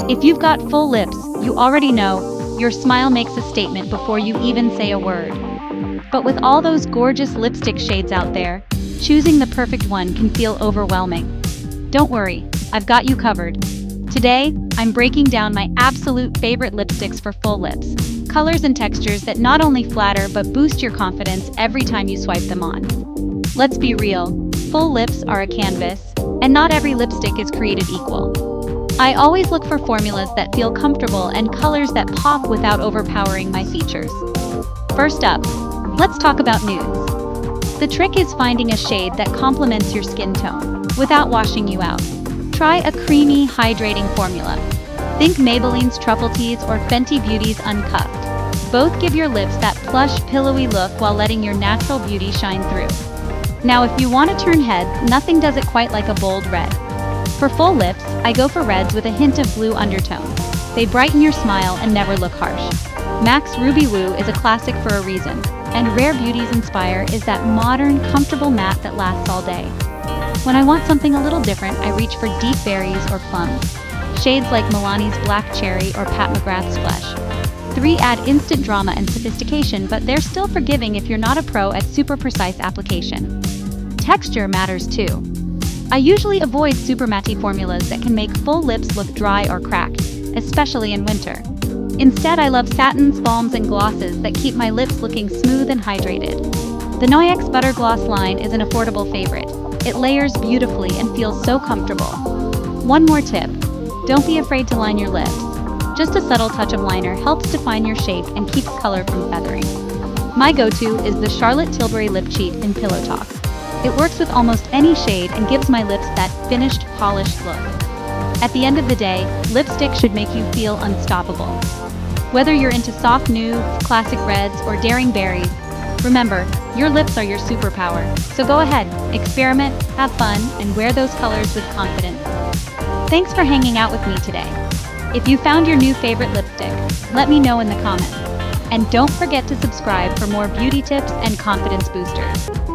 If you've got full lips, you already know your smile makes a statement before you even say a word. But with all those gorgeous lipstick shades out there, choosing the perfect one can feel overwhelming. Don't worry, I've got you covered. Today, I'm breaking down my absolute favorite lipsticks for full lips, colors and textures that not only flatter but boost your confidence every time you swipe them on. Let's be real, full lips are a canvas, and not every lipstick is created equal. I always look for formulas that feel comfortable and colors that pop without overpowering my features. First up, let's talk about nudes. The trick is finding a shade that complements your skin tone, without washing you out. Try a creamy, hydrating formula. Think Maybelline's Truffle Tease or Fenty Beauty's Uncuffed. Both give your lips that plush, pillowy look while letting your natural beauty shine through. Now if you want to turn heads, nothing does it quite like a bold red. For full lips, I go for reds with a hint of blue undertone. They brighten your smile and never look harsh. MAC's Ruby Woo is a classic for a reason, and Rare Beauty's Inspire is that modern, comfortable matte that lasts all day. When I want something a little different, I reach for deep berries or plums. Shades like Milani's Black Cherry or Pat McGrath's Flesh. 3 add instant drama and sophistication, but they're still forgiving if you're not a pro at super precise application. Texture matters too. I usually avoid super matte formulas that can make full lips look dry or cracked, especially in winter. Instead, I love satins, balms, and glosses that keep my lips looking smooth and hydrated. The NYX Butter Gloss line is an affordable favorite. It layers beautifully and feels so comfortable. One more tip, don't be afraid to line your lips. Just a subtle touch of liner helps define your shape and keeps color from feathering. My go-to is the Charlotte Tilbury Lip Cheat in Pillow Talk. It works with almost any shade and gives my lips that finished, polished look. At the end of the day, lipstick should make you feel unstoppable. Whether you're into soft nudes, classic reds, or daring berries, remember, your lips are your superpower. So go ahead, experiment, have fun, and wear those colors with confidence. Thanks for hanging out with me today. If you found your new favorite lipstick, let me know in the comments. And don't forget to subscribe for more beauty tips and confidence boosters.